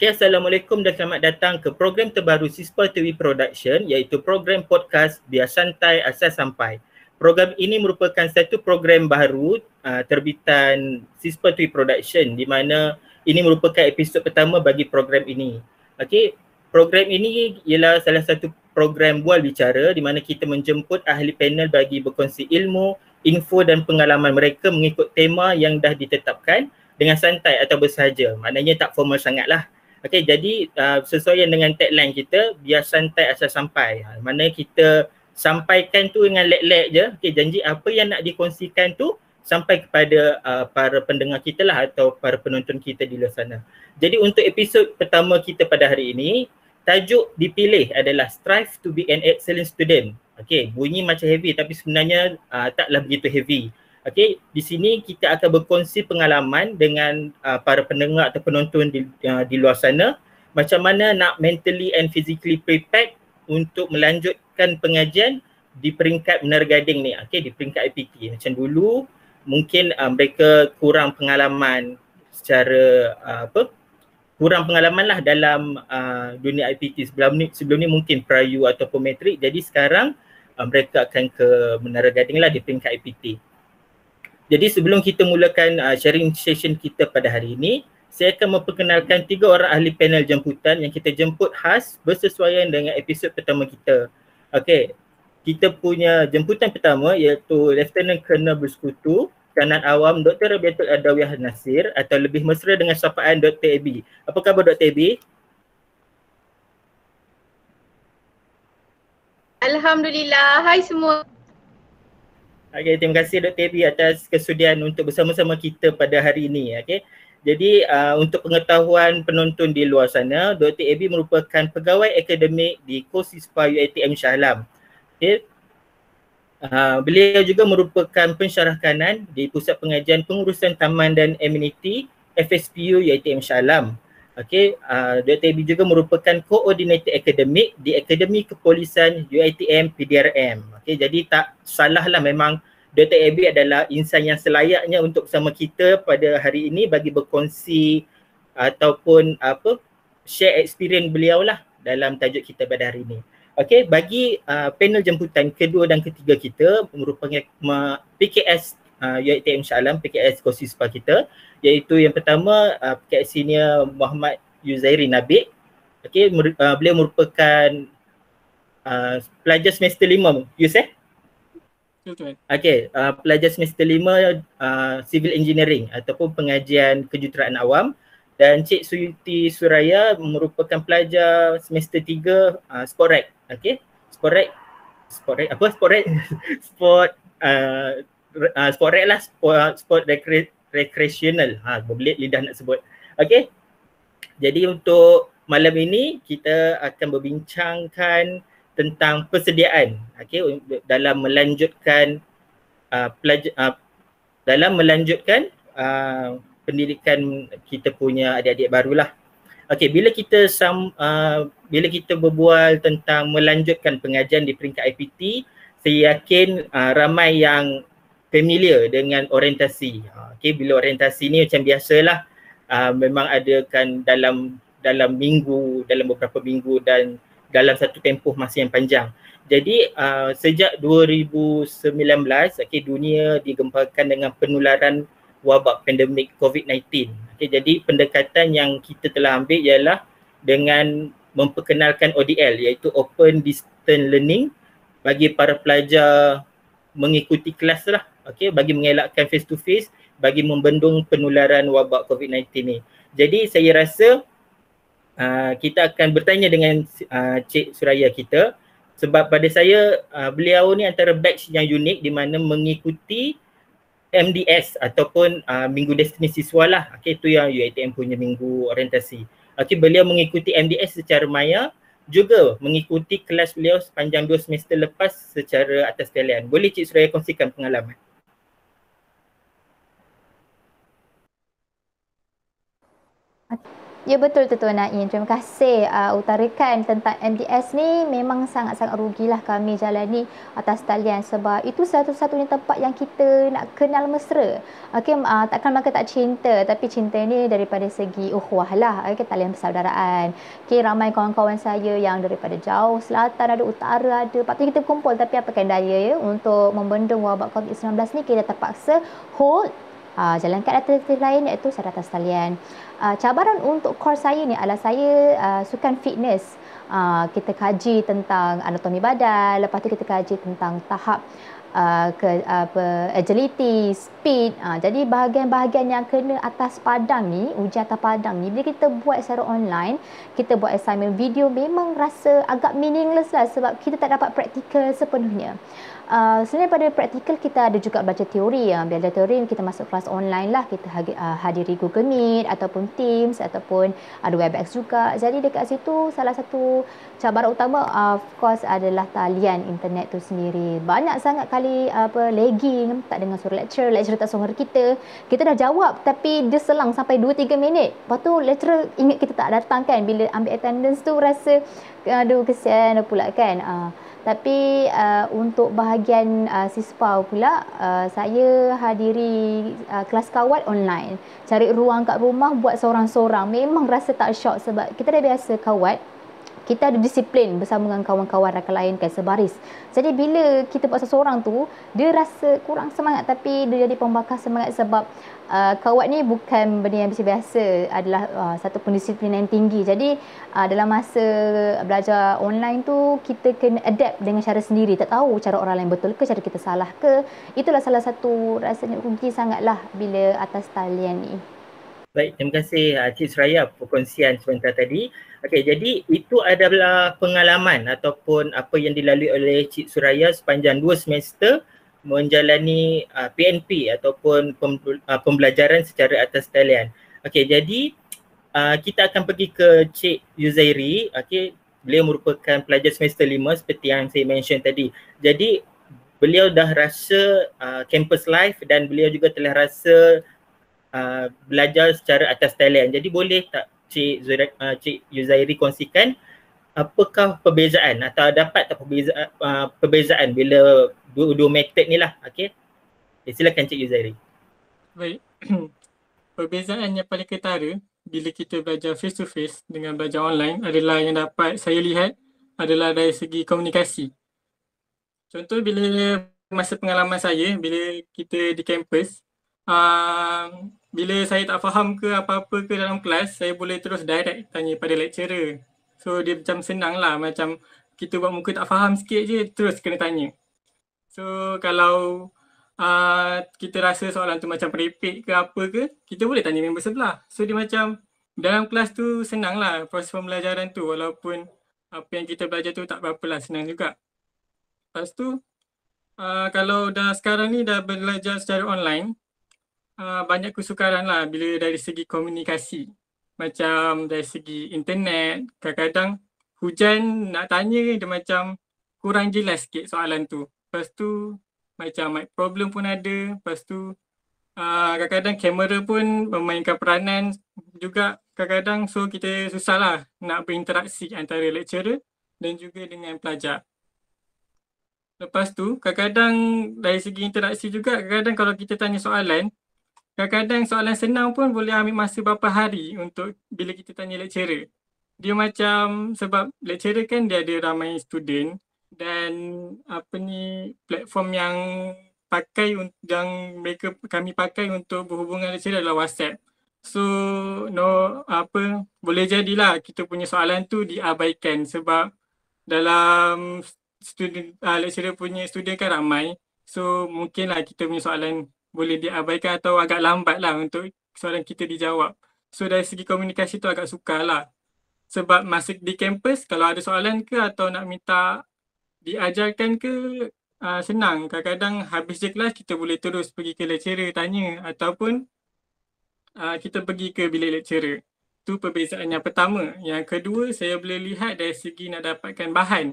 Okay, Assalamualaikum dan selamat datang ke program terbaru Sispa TV Production, iaitu program podcast Biar Santai Asal Sampai. Program ini merupakan satu program baru terbitan Sispa TV Production, di mana ini merupakan episod pertama bagi program ini. Okay, program ini ialah salah satu program bual bicara di mana kita menjemput ahli panel bagi berkongsi ilmu, info dan pengalaman mereka mengikut tema yang dah ditetapkan dengan santai atau bersahaja. Maknanya tak formal sangatlah. Okey, jadi sesuai dengan tagline kita, biar santai asal sampai. Mana kita sampaikan tu dengan lek-lek je. Okey, janji apa yang nak dikongsikan tu sampai kepada para pendengar kita lah atau para penonton kita di luar sana. Jadi untuk episod pertama kita pada hari ini, tajuk dipilih adalah Strive to be an Excellent Student. Okey, bunyi macam heavy tapi sebenarnya taklah begitu heavy. Okey, di sini kita akan berkongsi pengalaman dengan para pendengar atau penonton di luar sana, macam mana nak mentally and physically prepared untuk melanjutkan pengajian di peringkat Menara Gading ni. Okey, di peringkat IPT. Macam dulu mungkin mereka kurang pengalaman secara kurang pengalaman lah dalam dunia IPT. Sebelum ni mungkin Prayu ataupun Matrik. Jadi sekarang mereka akan ke Menara Gading lah di peringkat IPT. Jadi sebelum kita mulakan sharing session kita pada hari ini, saya akan memperkenalkan 3 orang ahli panel jemputan yang kita jemput khas bersesuaian dengan episod pertama kita. Okey, kita punya jemputan pertama iaitu Lieutenant Colonel Bersekutu Kanan Awam Dr. Rabiatul Adawiyah Nasir atau lebih mesra dengan sapaan Dr. Abi. Apa khabar Dr. Abi? Alhamdulillah. Hai semua. Okay, terima kasih Dr. Abi atas kesudian untuk bersama-sama kita pada hari ini. Okay. Jadi untuk pengetahuan penonton di luar sana, Dr. Abi merupakan pegawai akademik di Kosispa UiTM Shah Alam. Okay. Beliau juga merupakan pensyarah kanan di Pusat Pengajian Pengurusan Taman dan Ameniti FSPU UiTM Shah Alam. Okay. Dr. Abi juga merupakan koordinator akademik di Akademi Kepolisian UiTM PDRM. Okay, jadi tak salah lah, memang Dr. Abi adalah insan yang selayaknya untuk bersama kita pada hari ini bagi berkongsi ataupun share experience beliau lah dalam tajuk kita pada hari ini. Okay, bagi panel jemputan kedua dan ketiga kita merupakan PKS UiTM Shah Alam, PKS Kosispa kita, iaitu yang pertama PKS Senior Muhammad Yuzairi Nabi. Okay, beliau merupakan pelajar semester 5, Yus Betul. Okay, pelajar semester 5 Civil Engineering ataupun pengajian kejuruteraan awam, dan Cik Suyuti Suraya merupakan pelajar semester 3 Sportrek. Okay, Sportrek apa? Sportrek? Sportrek lah, sport recreational. Berbelit lidah nak sebut. Okay, jadi untuk malam ini kita akan berbincangkan tentang persediaan dalam melanjutkan pendidikan kita punya adik-adik barulah. Bila kita berbual tentang melanjutkan pengajian di peringkat IPT, saya yakin ramai yang familiar dengan orientasi. Bila orientasi ni macam biasalah, memang adakan dalam beberapa minggu dan dalam satu tempoh masa yang panjang. Jadi sejak 2019 dunia digemparkan dengan penularan wabak pandemik COVID-19. Jadi pendekatan yang kita telah ambil ialah dengan memperkenalkan ODL, iaitu Open Distance Learning, bagi para pelajar mengikuti kelas lah, bagi mengelakkan face to face, bagi membendung penularan wabak COVID-19 ni. Jadi saya rasa kita akan bertanya dengan Cik Suraya kita, sebab pada saya beliau ni antara batch yang unik di mana mengikuti MDS ataupun Minggu Destinasi Siswa lah. Itu yang UiTM punya minggu orientasi. Beliau mengikuti MDS secara maya, juga mengikuti kelas beliau sepanjang 2 semester lepas secara atas talian. Boleh Cik Suraya kongsikan pengalaman? Ya betul tu Tuan Naim. Terima kasih utarakan tentang MDS ni memang sangat-sangat rugilah kami jalani atas talian sebab itu satu-satunya tempat yang kita nak kenal mesra. Okey, takkan maka tak cinta, tapi cinta ni daripada segi ukhuwah lah, okey, talian persaudaraan. Okey, ramai kawan-kawan saya yang daripada jauh selatan ada, utara ada. Patut kita kumpul tapi apakan daya ya untuk membendung wabak COVID-19 ni kita terpaksa hold jalankan aktiviti lain iaitu secara atas talian. Cabaran untuk course saya ni adalah saya sukan fitness. Kita kaji tentang anatomi badan, lepas tu kita kaji tentang tahap agility, speed. Jadi bahagian-bahagian yang kena atas padang ni, ujian atas padang ni, bila kita buat secara online, kita buat assignment video memang rasa agak meaningless lah sebab kita tak dapat praktikal sepenuhnya. Selain daripada praktikal, kita ada juga belajar teori. Bila teori kita masuk kelas online lah, kita hadiri Google Meet ataupun Teams ataupun ada Webex juga. Jadi dekat situ salah satu cabaran utama of course adalah talian internet tu sendiri. Banyak sangat kali lagging, tak dengar suara lecturer tak suara kita dah jawab tapi dia selang sampai 2-3 minit. Lepas tu lecturer ingat kita tak datang kan, bila ambil attendance tu rasa aduh kesian pula kan. Tapi untuk bahagian sispa pula, saya hadiri kelas kawat online. Cari ruang kat rumah buat seorang-seorang. Memang rasa tak syok sebab kita dah biasa kawat. Kita ada disiplin bersama dengan kawan-kawan rakan lain kan, sebaris. Jadi bila kita buat seseorang tu, dia rasa kurang semangat tapi dia jadi pembakar semangat sebab kawat ni bukan benda yang biasa-biasa, adalah satu pendisiplinan yang tinggi. Jadi dalam masa belajar online tu, kita kena adapt dengan cara sendiri. Tak tahu cara orang lain betul ke, cara kita salah ke. Itulah salah satu rasanya rugi sangatlah bila atas talian ni. Baik, terima kasih Cik Suraya perkongsian sebentar tadi. Okey, jadi itu adalah pengalaman ataupun apa yang dilalui oleh Cik Suraya sepanjang 2 semester menjalani PNP ataupun pembelajaran secara atas talian. Okey, jadi kita akan pergi ke Cik Yuzairi. Okey, beliau merupakan pelajar semester 5 seperti yang saya mention tadi. Jadi beliau dah rasa campus life dan beliau juga telah rasa belajar secara atas talian. Jadi boleh tak Cik Yuzairi kongsikan apakah perbezaan atau dapat tak perbezaan bila dua metod ni lah. Okay, silakan Cik Yuzairi. Baik. Perbezaan yang paling ketara bila kita belajar face to face dengan belajar online adalah yang dapat saya lihat adalah dari segi komunikasi. Contoh bila masa pengalaman saya bila kita di kampus, bila saya tak faham ke apa-apa ke dalam kelas, saya boleh terus direct tanya pada lecturer. So dia macam senang lah, macam kita buat muka tak faham sikit je, terus kena tanya. So kalau kita rasa soalan tu macam merepek ke apa ke, kita boleh tanya member sebelah. So dia macam dalam kelas tu senang lah proses pembelajaran tu, walaupun apa yang kita belajar tu tak berapa lah, senang juga. Lepas tu kalau dah sekarang ni dah belajar secara online, banyak kesukaran lah bila dari segi komunikasi. Macam dari segi internet, kadang-kadang hujan nak tanya dia macam kurang jelas sikit soalan tu. Lepas tu macam mic problem pun ada. Lepas tu kadang-kadang kamera pun memainkan peranan juga kadang-kadang. So kita susah lah nak berinteraksi antara lecturer dan juga dengan pelajar. Lepas tu kadang-kadang dari segi interaksi juga, kadang-kadang kalau kita tanya soalan, kadang-kadang soalan senang pun boleh ambil masa berapa hari untuk bila kita tanya lecturer. Dia macam sebab lecturer kan dia ada ramai student dan platform yang kami pakai untuk berhubungan lecturer adalah WhatsApp. So boleh jadilah kita punya soalan tu diabaikan sebab dalam lecturer punya student kan ramai. So mungkinlah kita punya soalan boleh diabaikan atau agak lambat lah untuk soalan kita dijawab. So dari segi komunikasi tu agak sukar lah. Sebab masa di kampus kalau ada soalan ke atau nak minta diajarkan ke senang. Kadang-kadang habis je kelas kita boleh terus pergi ke lecturer tanya ataupun kita pergi ke bilik lecturer. Tu perbezaan yang pertama. Yang kedua, saya boleh lihat dari segi nak dapatkan bahan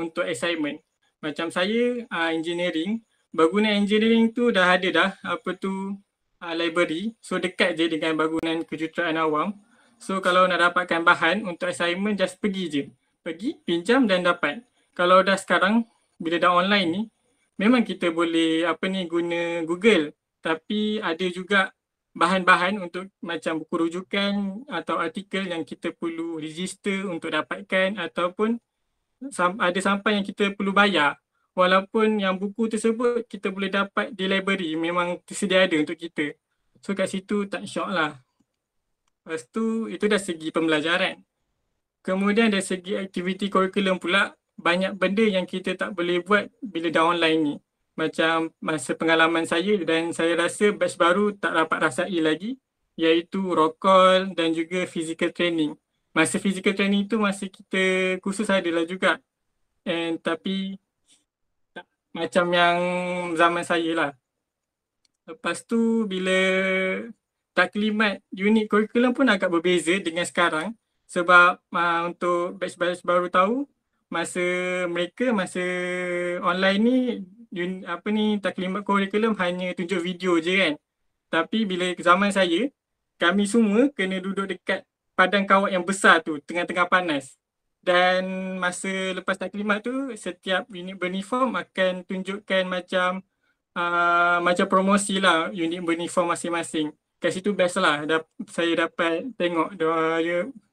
untuk assignment. Macam saya engineering, bangunan engineering tu dah ada library. So dekat je dengan bangunan kejuruteraan awam. So kalau nak dapatkan bahan untuk assignment, just pergi je. Pergi, pinjam dan dapat. Kalau dah sekarang, bila dah online ni, memang kita boleh guna Google. Tapi ada juga bahan-bahan untuk macam buku rujukan atau artikel yang kita perlu register untuk dapatkan, ataupun ada sampai yang kita perlu bayar. Walaupun yang buku tersebut kita boleh dapat di library, memang tersedia ada untuk kita. So kat situ tak syok lah. Lepas tu itu dah segi pembelajaran. Kemudian dari segi aktiviti kurikulum pula, banyak benda yang kita tak boleh buat bila dah online ni. Macam masa pengalaman saya dan saya rasa batch baru tak dapat rasai lagi, iaitu roll call dan juga physical training. Masa physical training tu masa kita kursus adalah juga. Tapi macam yang zaman saya lah. Lepas tu bila taklimat unit kurikulum pun agak berbeza dengan sekarang. Sebab untuk batch-batch baru tahu, masa online ni taklimat kurikulum hanya tunjuk video je kan. Tapi bila zaman saya, kami semua kena duduk dekat padang kawat yang besar tu, tengah-tengah panas. Dan masa lepas taklimat tu, setiap unit beruniform akan tunjukkan macam promosi lah unit beruniform masing-masing. Kat situ best lah, saya dapat tengok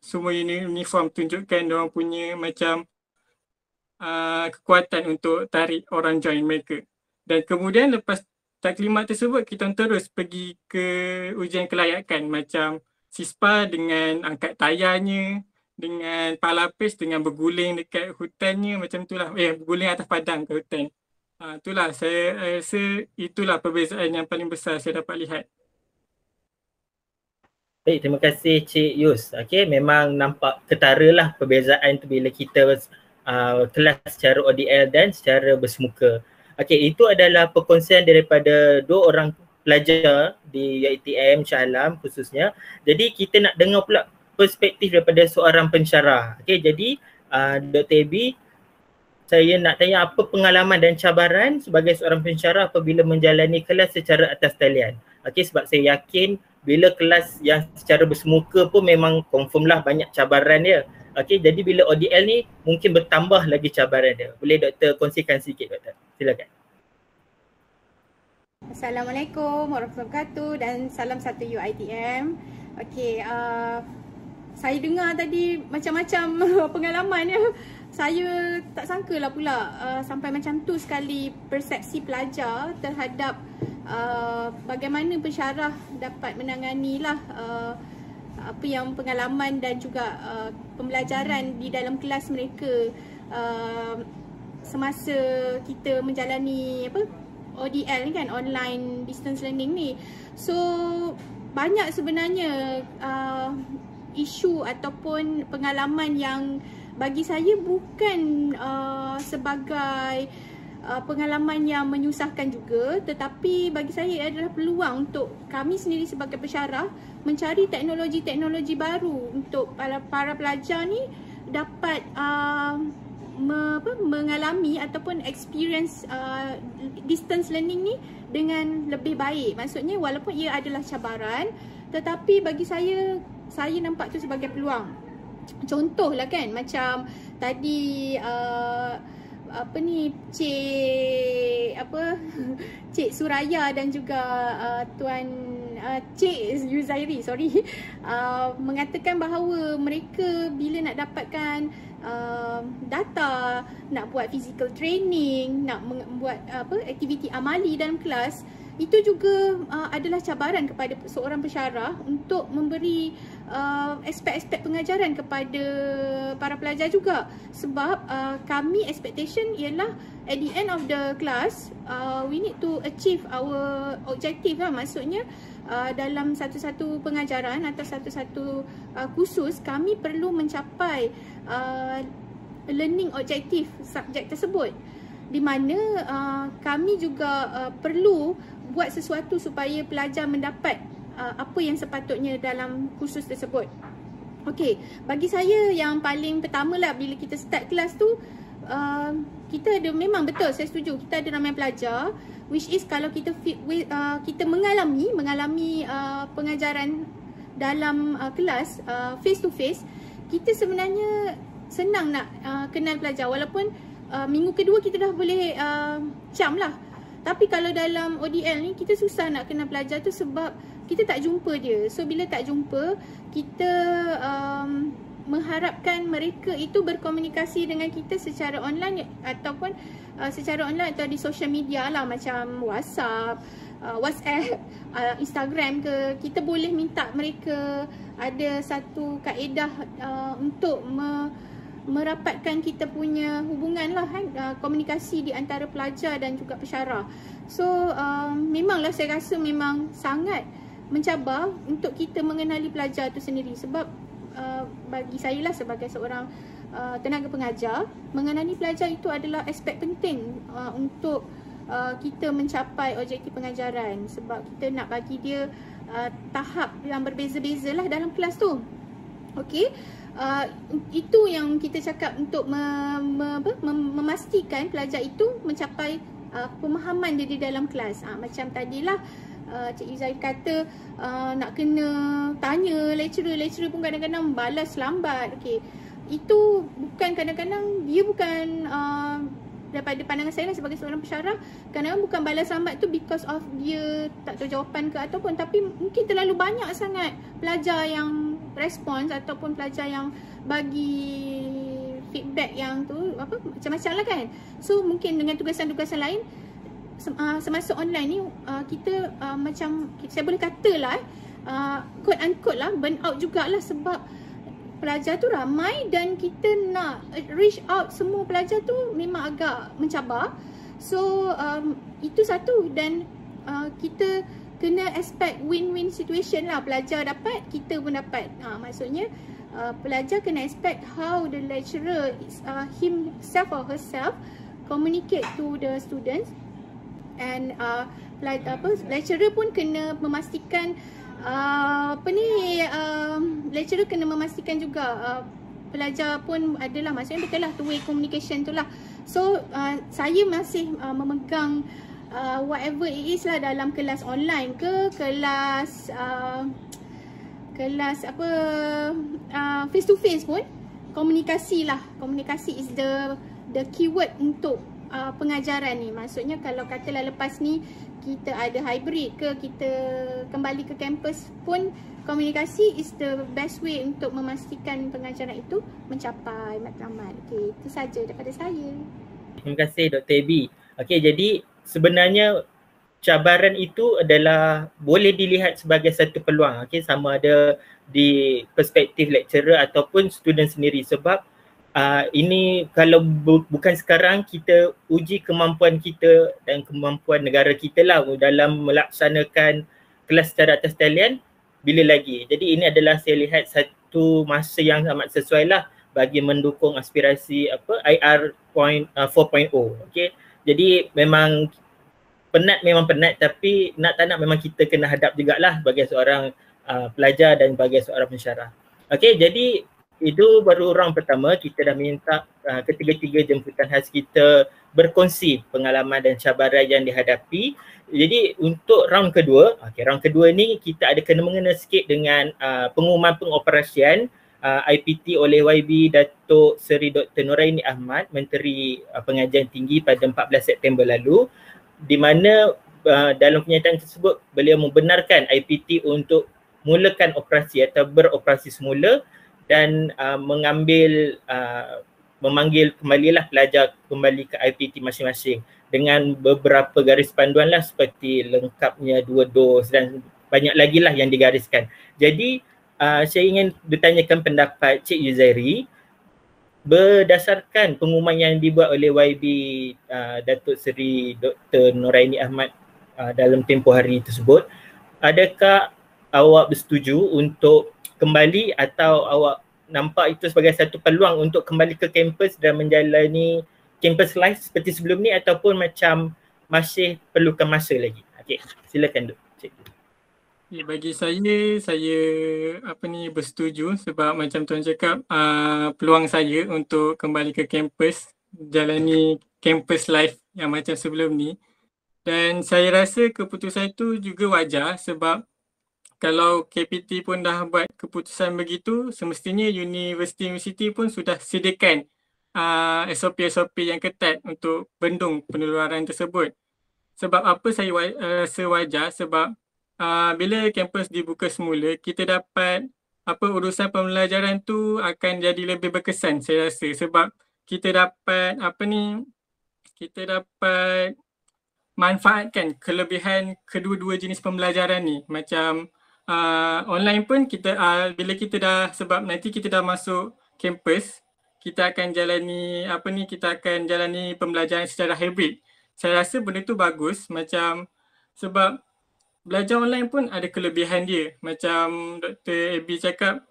semua unit uniform tunjukkan diorang punya macam kekuatan untuk tarik orang join mereka. Dan kemudian lepas taklimat tersebut, kita terus pergi ke ujian kelayakan macam SISPA dengan angkat tayarnya, dengan palapis, dengan berguling dekat hutannya, macam itulah. Berguling atas padang ke hutan. Itulah, saya rasa itulah perbezaan yang paling besar saya dapat lihat. Baik, terima kasih Cik Yus. Okey, memang nampak ketara lah perbezaan tu bila kita kelas secara ODL dan secara bersemuka. Okey, itu adalah perkongsian daripada dua orang pelajar di UiTM Shah Alam khususnya. Jadi kita nak dengar pula perspektif daripada seorang pensyarah. Okey, jadi Dr. Abby, saya nak tanya apa pengalaman dan cabaran sebagai seorang pensyarah apabila menjalani kelas secara atas talian. Okey, sebab saya yakin bila kelas yang secara bersemuka pun memang confirm lah banyak cabaran dia. Okey, jadi bila ODL ni mungkin bertambah lagi cabaran dia. Boleh Doktor kongsikan sikit Doktor? Silakan. Assalamualaikum warahmatullahi wabarakatuh dan salam satu UiTM. Okey, saya dengar tadi macam-macam pengalaman ya. Saya tak sangka lah pula sampai macam tu sekali persepsi pelajar terhadap bagaimana pensyarah dapat menangani lah apa yang pengalaman dan juga pembelajaran di dalam kelas mereka semasa kita menjalani ODL ni kan, online distance learning ni. So banyak sebenarnya isu ataupun pengalaman yang bagi saya bukan sebagai pengalaman yang menyusahkan juga, tetapi bagi saya adalah peluang untuk kami sendiri sebagai pensyarah mencari teknologi-teknologi baru untuk para pelajar ni dapat mengalami ataupun experience distance learning ni dengan lebih baik. Maksudnya walaupun ia adalah cabaran, tetapi bagi saya nampak tu sebagai peluang. Contohlah kan, macam tadi Cik Suraya dan juga Cik Yuzairi mengatakan bahawa mereka bila nak dapatkan data, nak buat physical training, nak buat aktiviti amali dalam kelas, itu juga adalah cabaran kepada seorang pensyarah untuk memberi aspek-aspek pengajaran kepada para pelajar juga. Sebab kami expectation ialah at the end of the class we need to achieve our objective lah. Maksudnya dalam satu-satu pengajaran atau satu-satu kursus kami perlu mencapai learning objective subjek tersebut, di mana kami juga perlu buat sesuatu supaya pelajar mendapat apa yang sepatutnya dalam kursus tersebut. Okey, bagi saya yang paling pertama lah bila kita start kelas tu, kita ada, memang betul saya setuju, kita ada ramai pelajar, which is kalau kita mengalami pengajaran dalam kelas face to face, kita sebenarnya senang nak kenal pelajar, walaupun minggu kedua kita dah boleh cam lah. Tapi kalau dalam ODL ni kita susah nak kenal pelajar tu sebab kita tak jumpa dia. So bila tak jumpa, kita mengharapkan mereka itu berkomunikasi dengan kita secara online ataupun secara online atau di social media lah, macam WhatsApp, Instagram ke. Kita boleh minta mereka ada satu kaedah untuk merapatkan kita punya hubungan lah kan, komunikasi di antara pelajar dan juga pensyarah. So memanglah saya rasa memang sangat mencabar untuk kita mengenali pelajar tu sendiri, sebab bagi saya lah sebagai seorang tenaga pengajar, mengenali pelajar itu adalah aspek penting untuk kita mencapai objektif pengajaran, sebab kita nak bagi dia tahap yang berbeza-beza lah dalam kelas tu. Okey, itu yang kita cakap untuk memastikan pelajar itu mencapai pemahaman dia di dalam kelas. Macam tadilah Cik Yuzari kata nak kena tanya lecturer pun kadang-kadang balas lambat. Okey, itu bukan kadang-kadang dia bukan daripada pandangan saya lah sebagai seorang pensyarah, kadang-kadang bukan balas lambat tu because of dia tak tahu jawapan ke ataupun, tapi mungkin terlalu banyak sangat pelajar yang respons ataupun pelajar yang bagi feedback yang tu macam-macam lah kan. So mungkin dengan tugasan-tugasan lain semasa online ni kita macam saya boleh katalah quote unquote lah burn out jugalah, sebab pelajar tu ramai dan kita nak reach out semua pelajar tu memang agak mencabar. So itu satu, dan kita kena expect win-win situation lah. Pelajar dapat, kita pun dapat. Maksudnya pelajar kena expect how the lecturer himself or herself communicate to the students, and lecturer pun kena memastikan lecturer kena memastikan juga pelajar pun adalah, maksudnya betul lah two-way communication tu lah. So saya masih memegang whatever it is lah, dalam kelas online ke kelas face to face pun, komunikasi lah. Komunikasi is the keyword untuk pengajaran ni. Maksudnya kalau katalah lepas ni kita ada hybrid ke, kita kembali ke kampus pun, komunikasi is the best way untuk memastikan pengajaran itu mencapai matlamat. Okey, itu saja daripada saya. Terima kasih Dr. Abby. Okey, jadi sebenarnya cabaran itu adalah boleh dilihat sebagai satu peluang. Okey, sama ada di perspektif lecturer ataupun student sendiri, sebab ini kalau bukan sekarang, kita uji kemampuan kita dan kemampuan negara kita lah dalam melaksanakan kelas secara atas talian bila lagi. Jadi ini adalah saya lihat satu masa yang amat sesuai lah bagi mendukung aspirasi IR 4.0. Okay. Jadi memang penat, tapi nak tak nak memang kita kena hadap jugalah sebagai seorang pelajar dan sebagai seorang pensyarah. Okay, jadi itu baru round pertama. Kita dah minta ketiga-tiga jemputan khas kita berkongsi pengalaman dan cabaran yang dihadapi. Jadi untuk round kedua, round kedua ni kita ada kena mengena sikit dengan pengumuman pengoperasian IPT oleh YB Datuk Seri Dr. Noraini Ahmad, Menteri Pengajian Tinggi pada 14 September lalu, di mana dalam kenyataan tersebut beliau membenarkan IPT untuk mulakan operasi atau beroperasi semula dan memanggil kembalilah pelajar kembali ke IPT masing-masing dengan beberapa garis panduan lah, seperti lengkapnya 2 dos dan banyak lagi lah yang digariskan. Jadi saya ingin bertanyakan pendapat Cik Yuzari berdasarkan pengumuman yang dibuat oleh YB Datuk Seri Dr. Noraini Ahmad dalam tempoh hari tersebut. Adakah awak bersetuju untuk kembali, atau awak nampak itu sebagai satu peluang untuk kembali ke kampus dan menjalani campus life seperti sebelum ni, ataupun macam masih perlukan masa lagi? Okey, silakan Dok. Bagi saya bersetuju, sebab macam tuan cakap, peluang saya untuk kembali ke kampus, jalani campus life yang macam sebelum ni, dan saya rasa keputusan itu juga wajar, sebab kalau KPT pun dah buat keputusan begitu, semestinya universiti pun sudah sediakan SOP-SOP yang ketat untuk bendung penularan tersebut. Sebab apa saya sewajar? Sebab bila kampus dibuka semula, kita dapat urusan pembelajaran tu akan jadi lebih berkesan saya rasa. Sebab kita dapat kita dapat manfaatkan kelebihan kedua-dua jenis pembelajaran ni. Macam online pun kita bila kita dah, sebab nanti kita dah masuk kampus, kita akan jalani kita akan jalani pembelajaran secara hybrid. Saya rasa benda tu bagus, macam sebab belajar online pun ada kelebihan dia. Macam Dr. Abby cakap,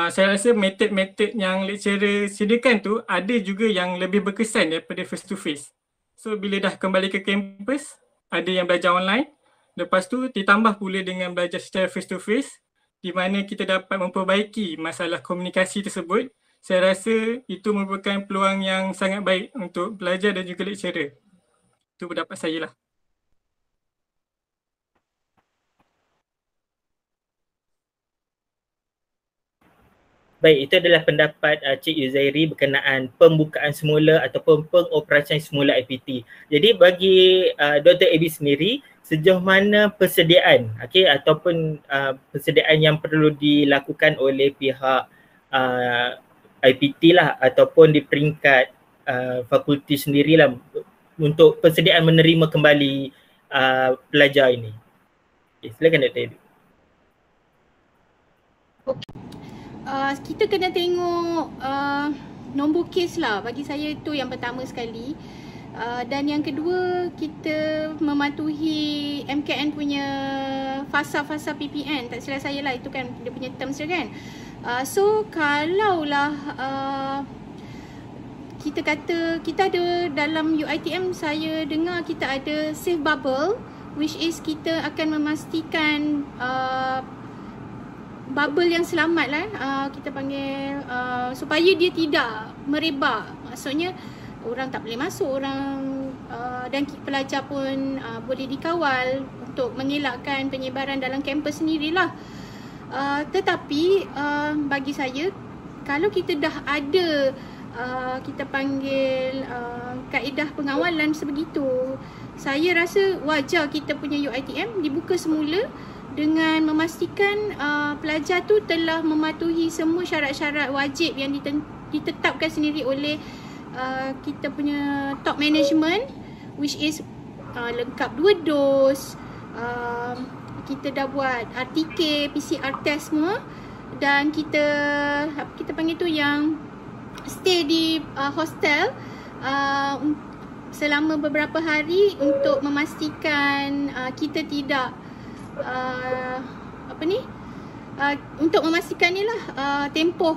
saya rasa metod-metod yang lecturer sediakan tu ada juga yang lebih berkesan daripada face to face. So bila dah kembali ke kampus, ada yang belajar online. Lepas tu ditambah pula dengan belajar secara face to face, di mana kita dapat memperbaiki masalah komunikasi tersebut. Saya rasa itu merupakan peluang yang sangat baik untuk pelajar dan juga lecturer. Itu pendapat saya lah. Baik, itu adalah pendapat Cik Yuzairi berkenaan pembukaan semula ataupun pengoperasian semula IPT. Jadi bagi Dr. Abby sendiri, sejauh mana persediaan ataupun persediaan yang perlu dilakukan oleh pihak IPT lah ataupun di peringkat fakulti sendirilah untuk persediaan menerima kembali pelajar ini. Silakan Dr. Abby. Kita kena tengok nombor kes lah. Bagi saya itu yang pertama sekali. Dan yang kedua, kita mematuhi MKN punya fasa-fasa PPN. Tak silap saya lah, itu kan dia punya terms dia kan. So kalaulah kita kata kita ada dalam UiTM, saya dengar kita ada safe bubble, which is kita akan memastikan bubble yang selamat lah, kita panggil supaya dia tidak merebak. Maksudnya orang tak boleh masuk, orang dan pelajar pun boleh dikawal untuk mengelakkan penyebaran dalam kampus sendirilah. Tetapi bagi saya, kalau kita dah ada kita panggil kaedah pengawalan sebegitu, saya rasa wajar kita punya UiTM dibuka semula dengan memastikan pelajar tu telah mematuhi semua syarat-syarat wajib yang ditetapkan sendiri oleh kita punya top management, which is lengkap 2 dos, kita dah buat RTK, PCR test semua, dan kita panggil tu yang stay di hostel selama beberapa hari untuk memastikan kita tidak untuk memastikan ni lah tempoh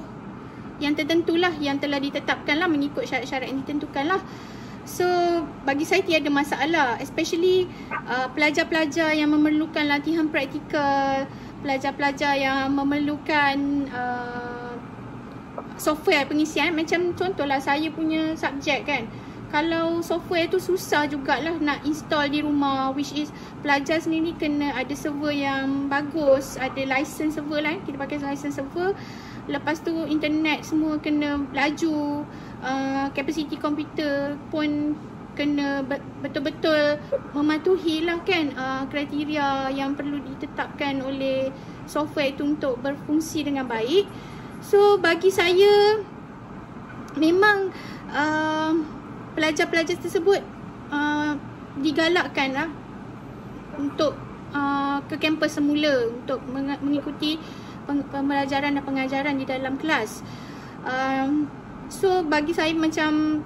yang tertentu lah yang telah ditetapkan lah mengikut syarat-syarat yang ditentukan lah. So bagi saya tiada masalah, especially pelajar-pelajar yang memerlukan latihan praktikal, pelajar-pelajar yang memerlukan software pengisian. Macam contohlah saya punya subjek kan, kalau software tu susah jugalah nak install di rumah, which is pelajar sendiri kena ada server yang bagus, ada license server lah, kita pakai license server. Lepas tu internet semua kena laju, capacity komputer pun kena betul-betul mematuhi lah kan kriteria yang perlu ditetapkan oleh software itu untuk berfungsi dengan baik. So bagi saya memang pelajar-pelajar tersebut digalakkan lah untuk ke kampus semula untuk mengikuti pembelajaran dan pengajaran di dalam kelas. So bagi saya macam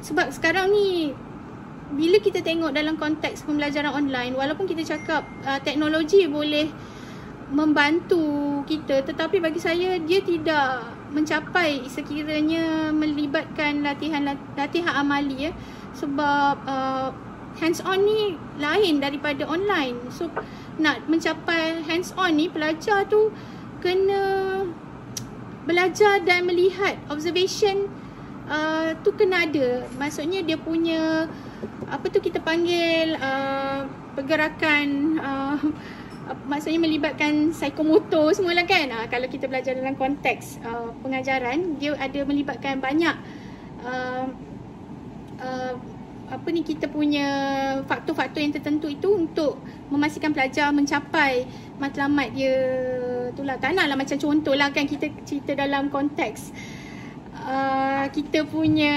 sebab sekarang ni bila kita tengok dalam konteks pembelajaran online, walaupun kita cakap teknologi boleh membantu kita, tetapi bagi saya dia tidak mencapai sekiranya melibatkan latihan amali ya. Sebab hands on ni lain daripada online. So nak mencapai hands on ni, pelajar tu kena belajar dan melihat, observation tu kena ada. Maksudnya dia punya apa tu kita panggil pergerakan maksudnya melibatkan psikomotor semualah kan. Kalau kita belajar dalam konteks pengajaran, dia ada melibatkan banyak kita punya faktor-faktor yang tertentu itu untuk memastikan pelajar mencapai matlamat dia. Itulah, tak naklah macam contohlah kan kita cerita dalam konteks kita punya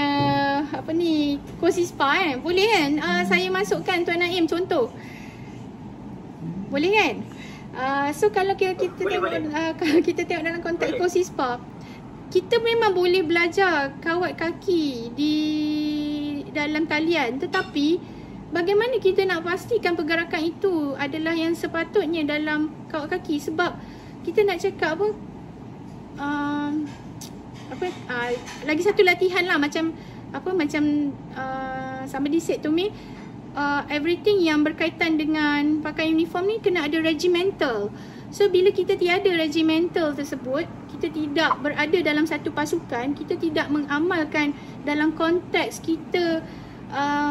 Kosispa kan. Boleh kan saya masukkan Tuan Naim contoh? Boleh kan? So kalau kita tengok kalau kita tengok dalam konteks Kosispa, kita memang boleh belajar kawat kaki di dalam talian, tetapi bagaimana kita nak pastikan pergerakan itu adalah yang sepatutnya dalam kawat kaki? Sebab kita nak cakap lagi satu latihan lah, macam somebody said to me, everything yang berkaitan dengan pakai uniform ni kena ada regimental. So bila kita tiada regimental tersebut, kita tidak berada dalam satu pasukan, kita tidak mengamalkan dalam konteks kita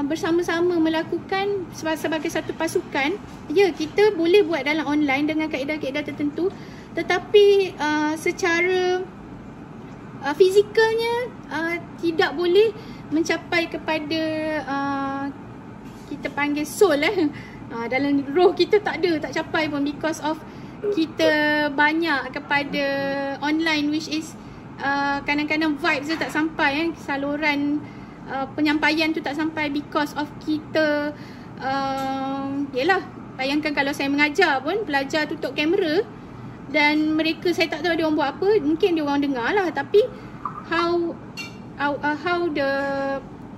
bersama-sama melakukan sebagai satu pasukan. Ya, kita boleh buat dalam online dengan kaedah-kaedah tertentu, tetapi secara fizikalnya tidak boleh mencapai kepada kita panggil soul dalam roh kita tak capai pun, because of kita banyak kepada online, which is kadang-kadang vibes dia tak sampai saluran penyampaian tu tak sampai because of kita yelah, bayangkan kalau saya mengajar pun pelajar tutup kamera dan mereka, saya tak tahu dia orang buat apa, mungkin dia orang dengar lah, tapi how the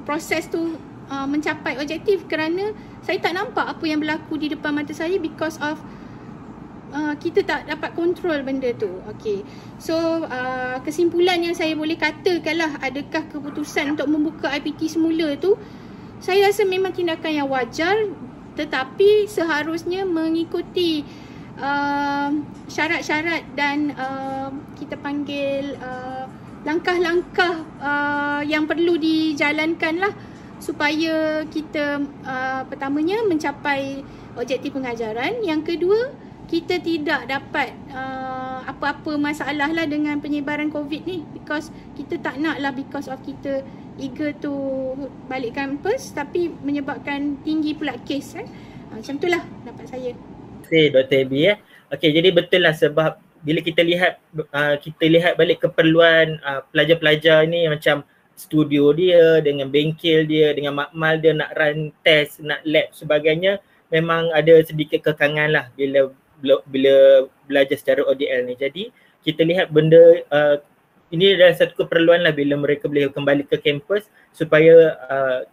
process tu mencapai objektif, kerana saya tak nampak apa yang berlaku di depan mata saya because of kita tak dapat kontrol benda tu. Okay, so kesimpulan yang saya boleh katakan lah, adakah keputusan untuk membuka IPT semula tu, saya rasa memang tindakan yang wajar, tetapi seharusnya mengikuti syarat-syarat dan kita panggil langkah-langkah yang perlu dijalankan lah, supaya kita pertamanya mencapai objektif pengajaran. Yang kedua, kita tidak dapat apa-apa masalah lah dengan penyebaran COVID ni, because kita tak nak lah because of kita eager to balik kampus tapi menyebabkan tinggi pula kes macam tu lah dapat saya. Dr. Abby Okey, jadi betul lah, sebab bila kita lihat balik keperluan pelajar-pelajar ni, macam studio dia dengan bengkel dia dengan makmal dia nak run test, nak lab sebagainya, memang ada sedikit kekangan lah bila belajar secara ODL ni. Jadi kita lihat benda ini adalah satu keperluan lah bila mereka boleh kembali ke kampus, supaya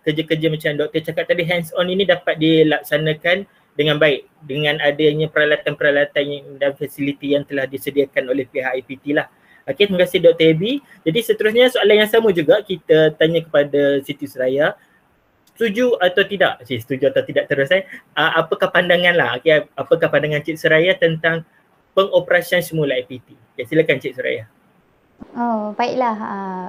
kerja-kerja macam doktor cakap tadi, hands on ini dapat dilaksanakan dengan baik dengan adanya peralatan-peralatan dan fasiliti yang telah disediakan oleh pihak IPT lah. Okey, terima kasih Dr. Abby. Jadi seterusnya soalan yang sama juga kita tanya kepada Siti Suraya. Setuju atau tidak? Setuju atau tidak terus apakah pandangan lah, okay, apakah pandangan Cik Suraya tentang pengoperasian semula IPT? Okay, silakan Cik Suraya. Oh, baiklah.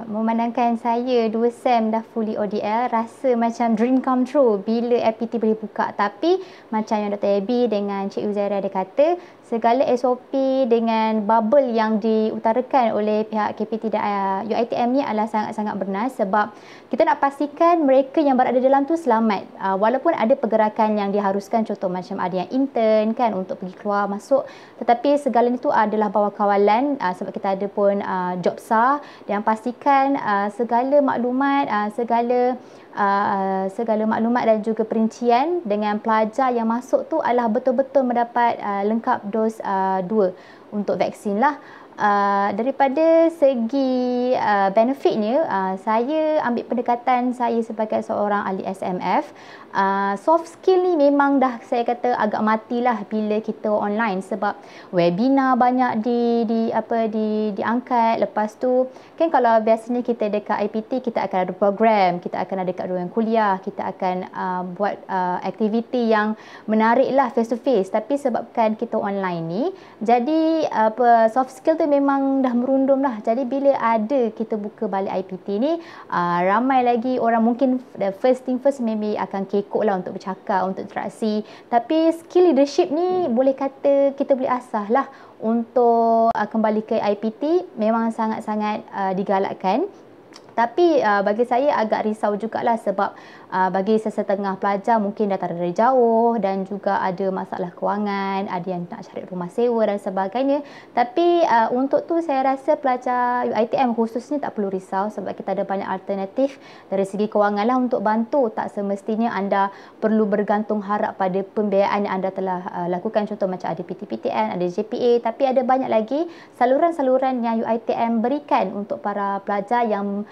Memandangkan saya 2 SEM dah fully ODL, rasa macam dream come true bila IPT boleh buka. Tapi macam yang Dr. Abby dengan Cik Uzaira ada kata, segala SOP dengan bubble yang diutarakan oleh pihak KPT dan UiTM ni adalah sangat-sangat benar, sebab kita nak pastikan mereka yang berada dalam tu selamat. Walaupun ada pergerakan yang diharuskan, contoh macam ada yang intern kan untuk pergi keluar masuk, tetapi segala itu adalah bawah kawalan sebab kita ada pun JOBSA yang pastikan segala maklumat, segala maklumat dan juga perincian dengan pelajar yang masuk tu adalah betul-betul mendapat lengkap dos 2 untuk vaksin lah. Daripada segi benefitnya, saya ambil pendekatan saya sebagai seorang ahli SMF. Soft skill ni memang dah saya kata agak matilah bila kita online, sebab webinar banyak diangkat. Lepas tu kan kalau biasanya kita dekat IPT kita akan ada program, kita akan ada dekat ruang kuliah, kita akan buat aktiviti yang menarik lah face to face. Tapi sebabkan kita online ni, jadi soft skill tu memang dah merundum lah. Jadi bila ada kita buka balik IPT ni, ramai lagi orang mungkin the first thing first maybe akan kekok lah untuk bercakap, untuk interaksi. Tapi skill leadership ni boleh kata kita boleh asah lah untuk kembali ke IPT. Memang sangat-sangat digalakkan. Tapi bagi saya agak risau jugalah sebab bagi sesetengah pelajar mungkin datang dari jauh dan juga ada masalah kewangan, ada yang nak cari rumah sewa dan sebagainya. Tapi untuk tu saya rasa pelajar UiTM khususnya tak perlu risau sebab kita ada banyak alternatif dari segi kewangan lah untuk bantu. Tak semestinya anda perlu bergantung harap pada pembiayaan yang anda telah lakukan. Contoh macam ada PTPTN, ada JPA, tapi ada banyak lagi saluran-saluran yang UiTM berikan untuk para pelajar yang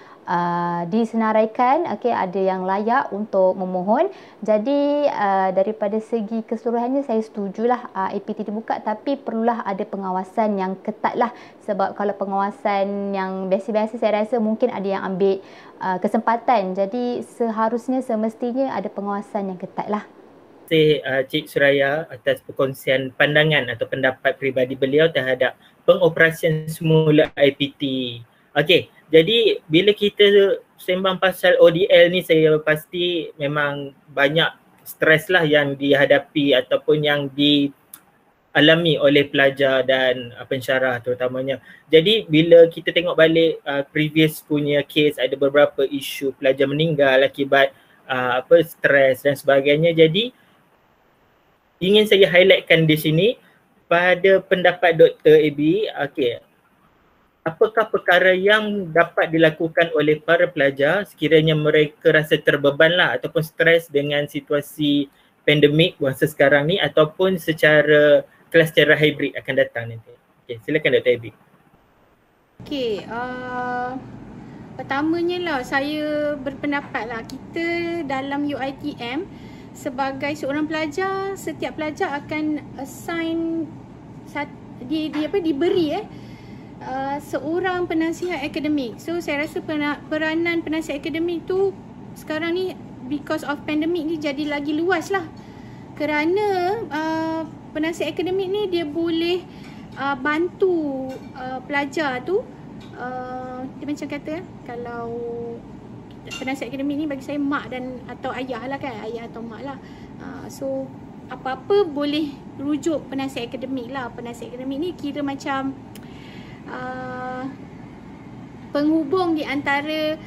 disenaraikan, ada yang layak untuk memohon. Jadi daripada segi keseluruhannya saya setujulah IPT dibuka, tapi perlulah ada pengawasan yang ketat lah. Sebab kalau pengawasan yang biasa-biasa saya rasa mungkin ada yang ambil kesempatan. Jadi seharusnya semestinya ada pengawasan yang ketat lah. Terima kasih Cik Suraya atas perkongsian pandangan atau pendapat peribadi beliau terhadap pengoperasian semula IPT. Okey, jadi bila kita sembang pasal ODL ni, saya pasti memang banyak stres lah yang dihadapi ataupun yang dialami oleh pelajar dan pensyarah terutamanya. Jadi bila kita tengok balik previous punya case, ada beberapa isu pelajar meninggal akibat stres dan sebagainya. Jadi ingin saya highlightkan di sini pada pendapat Dr. AB, apakah perkara yang dapat dilakukan oleh para pelajar sekiranya mereka rasa terbeban lah ataupun stres dengan situasi pandemik masa sekarang ni ataupun secara kelas secara hybrid akan datang nanti. Okey, silakan Dr. Abi. Okey, pertamanya lah saya berpendapat lah kita dalam UiTM sebagai seorang pelajar, setiap pelajar akan assign diberi seorang penasihat akademik. So saya rasa peranan penasihat akademik tu sekarang ni because of pandemic ni jadi lagi luas lah. Kerana penasihat akademik ni dia boleh bantu pelajar tu. Dia macam kata kalau penasihat akademik ni bagi saya mak dan atau ayah lah kan, ayah atau mak lah. So apa-apa boleh rujuk penasihat akademik lah. Penasihat akademik ni kira macam penghubung di antara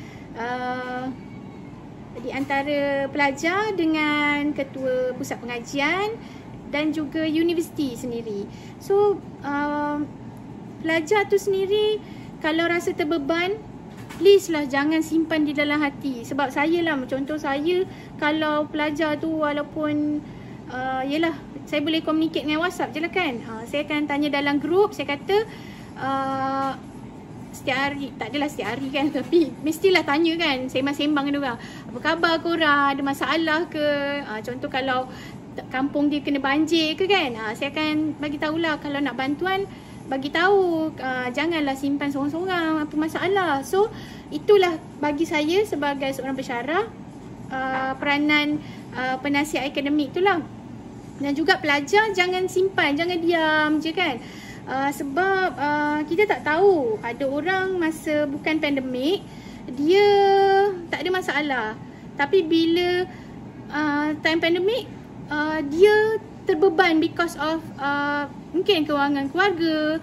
pelajar dengan ketua pusat pengajian dan juga universiti sendiri. So pelajar tu sendiri kalau rasa terbeban, please lah jangan simpan di dalam hati. Sebab saya lah, contoh saya kalau pelajar tu walaupun yelah saya boleh communicate dengan WhatsApp je lah kan, saya akan tanya dalam grup, saya kata setiap hari, tak adalah setiap hari kan, tapi mestilah tanya kan, sembang-sembang dengan diorang, apa khabar korang, ada masalah ke, contoh kalau kampung dia kena banjir ke kan, saya akan bagi tahulah kalau nak bantuan, bagi tahu, janganlah simpan sorang-sorang apa masalah. So itulah bagi saya sebagai seorang pensyarah peranan penasihat akademik tu lah. Dan juga pelajar jangan simpan, jangan diam je kan. Sebab kita tak tahu, ada orang masa bukan pandemik dia tak ada masalah, tapi bila time pandemik dia terbeban because of mungkin kewangan keluarga,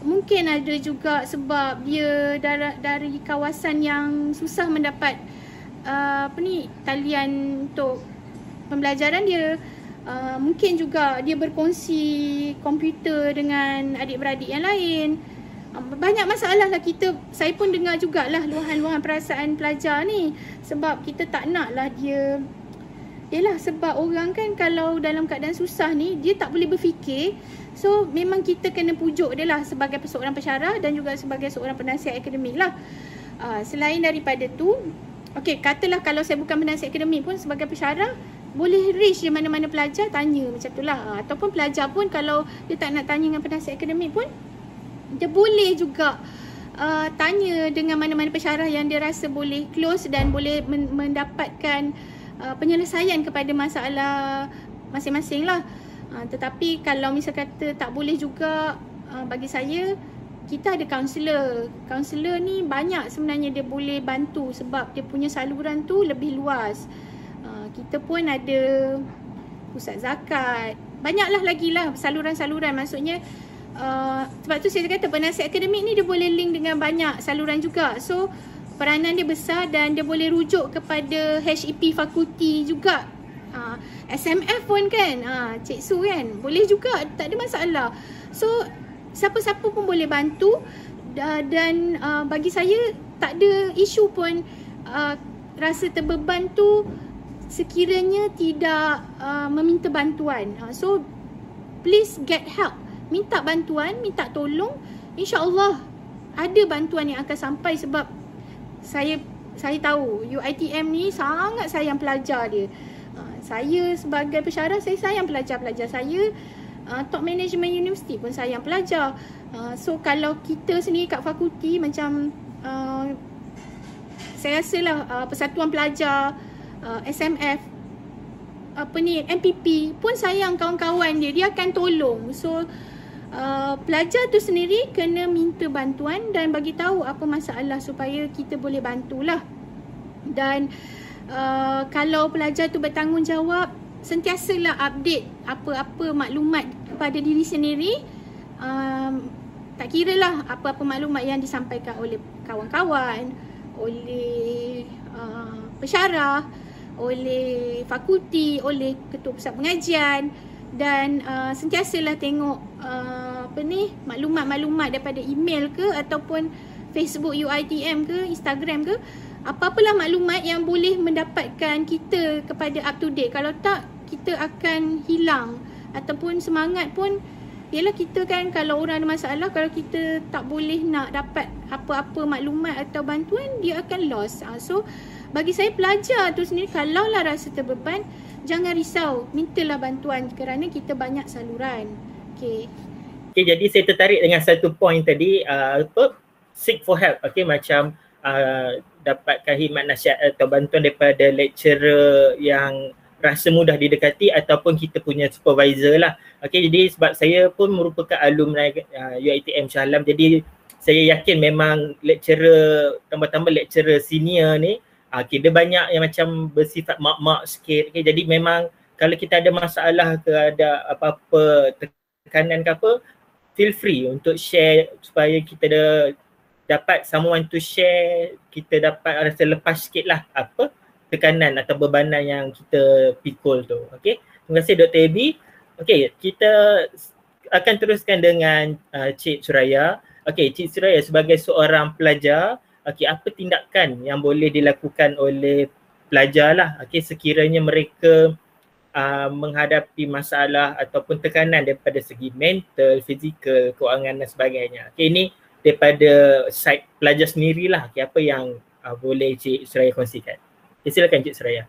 mungkin ada juga sebab dia dari kawasan yang susah mendapat talian untuk pembelajaran dia. Mungkin juga dia berkongsi komputer dengan adik-beradik yang lain. Banyak masalah lah saya pun dengar jugalah luahan-luahan perasaan pelajar ni. Sebab kita tak nak lah dia, yelah sebab orang kan kalau dalam keadaan susah ni dia tak boleh berfikir. So memang kita kena pujuk dia lah sebagai seorang pensyarah dan juga sebagai seorang penasihat akademik lah. Selain daripada tu, okey, katalah kalau saya bukan penasihat akademik pun sebagai pensyarah, boleh reach je mana-mana pelajar, tanya macam tu lah. Ataupun pelajar pun kalau dia tak nak tanya dengan penasihat akademik pun, dia boleh juga tanya dengan mana-mana pensyarah yang dia rasa boleh close dan boleh mendapatkan penyelesaian kepada masalah masing-masing lah. Tetapi kalau misal kata tak boleh juga, bagi saya kita ada kaunselor. Kaunselor ni banyak sebenarnya dia boleh bantu sebab dia punya saluran tu lebih luas. Kita pun ada pusat zakat. Banyaklah lagi lah saluran-saluran. Maksudnya sebab tu saya kata penasihat akademik ni dia boleh link dengan banyak saluran juga. So peranan dia besar dan dia boleh rujuk kepada HEP fakulti juga. SMF pun kan, Cik Su kan, boleh juga, tak ada masalah. So siapa-siapa pun boleh bantu dan bagi saya tak ada isu pun rasa terbeban tu sekiranya tidak meminta bantuan. So please get help. Minta bantuan, minta tolong. InsyaAllah ada bantuan yang akan sampai sebab saya tahu UiTM ni sangat sayang pelajar dia. Saya sebagai pensyarah, saya sayang pelajar-pelajar saya. Top management universiti pun sayang pelajar. So kalau kita sendiri kat fakulti macam saya rasalah Persatuan Pelajar, SMF, MPP pun sayang kawan-kawan dia akan tolong. So pelajar tu sendiri kena minta bantuan dan bagi tahu apa masalah supaya kita boleh bantulah. Dan kalau pelajar tu bertanggungjawab, sentiasalah update apa-apa maklumat kepada diri sendiri. Tak kiralah apa-apa maklumat yang disampaikan oleh kawan-kawan, oleh pensyarah, oleh fakulti, oleh ketua pusat pengajian. Dan sentiasalah tengok maklumat-maklumat daripada email ke ataupun Facebook UiTM ke, Instagram ke, apa-apalah maklumat yang boleh mendapatkan kita kepada up to date. Kalau tak, kita akan hilang ataupun semangat pun. Yalah, kita kan kalau orang ada masalah, kalau kita tak boleh nak dapat apa-apa maklumat atau bantuan, dia akan lost. So bagi saya, pelajar tu sendiri kalaulah rasa terbeban, jangan risau, mintalah bantuan kerana kita banyak saluran. Okay, jadi saya tertarik dengan satu point tadi, seek for help. Macam dapatkan khidmat nasihat atau bantuan daripada lecturer yang rasa mudah didekati ataupun kita punya supervisor lah. Jadi sebab saya pun merupakan alumni UiTM Shah Alam, jadi saya yakin memang lecturer, tambah-tambah lecturer senior ni, dia banyak yang macam bersifat mak-mak sikit. Jadi memang kalau kita ada masalah ke, ada apa-apa tekanan ke apa, feel free untuk share supaya kita dapat someone to share, kita dapat rasa lepas sikit lah apa tekanan atau bebanan yang kita pikul tu. Terima kasih Dr. Abby. Kita akan teruskan dengan Cik Suraya. Cik Suraya, sebagai seorang pelajar, apa tindakan yang boleh dilakukan oleh pelajar lah sekiranya mereka menghadapi masalah ataupun tekanan daripada segi mental, fizikal, kewangan dan sebagainya. Ini daripada side pelajar sendirilah. Apa yang boleh Cik Suraya kongsikan? Silakan Cik Suraya.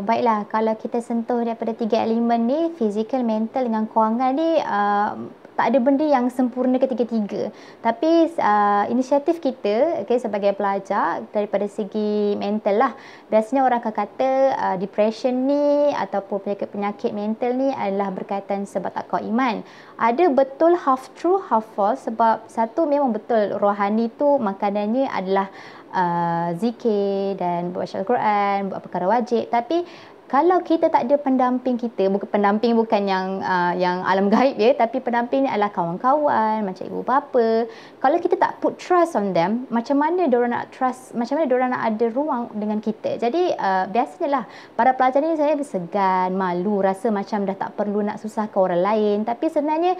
Baiklah, kalau kita sentuh daripada 3 elemen ni, fizikal, mental dengan kewangan ni, tak ada benda yang sempurna ketiga-tiga. Tapi inisiatif kita sebagai pelajar daripada segi mental lah, biasanya orang akan kata depression ni ataupun penyakit-penyakit mental ni adalah berkaitan sebab tak kuat iman. Ada betul half true, half false. Sebab satu memang betul, rohani tu makanannya adalah zikir dan baca Al-Quran, buat perkara wajib. Tapi kalau kita tak ada pendamping kita, pendamping bukan yang alam gaib ya, tapi pendamping ni adalah kawan-kawan, macam ibu bapa. Kalau kita tak put trust on them, macam mana diorang nak trust, macam mana diorang nak ada ruang dengan kita. Jadi biasanya lah para pelajar ni saya segan, malu, rasa macam dah tak perlu nak susahkan orang lain. Tapi sebenarnya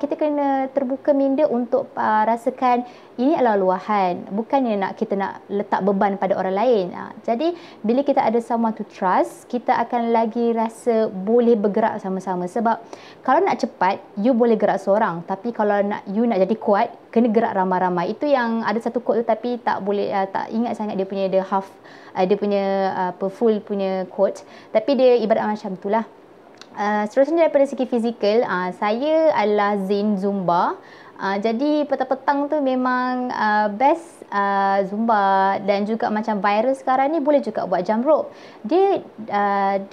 kita kena terbuka minda untuk rasakan ini adalah luahan, bukannya kita nak letak beban pada orang lain. Jadi bila kita ada someone to trust, kita akan lagi rasa boleh bergerak sama-sama. Sebab kalau nak cepat, you boleh gerak seorang, tapi kalau you nak jadi kuat, kena gerak ramai-ramai. Itu yang ada satu quote tu, tapi tak ingat sangat dia punya full punya quote, tapi dia ibarat macam itulah. Seterusnya daripada segi fizikal, saya adalah Zain Zumba. Jadi petang-petang tu memang best Zumba, dan juga macam virus sekarang ni boleh juga buat jump rope. Dia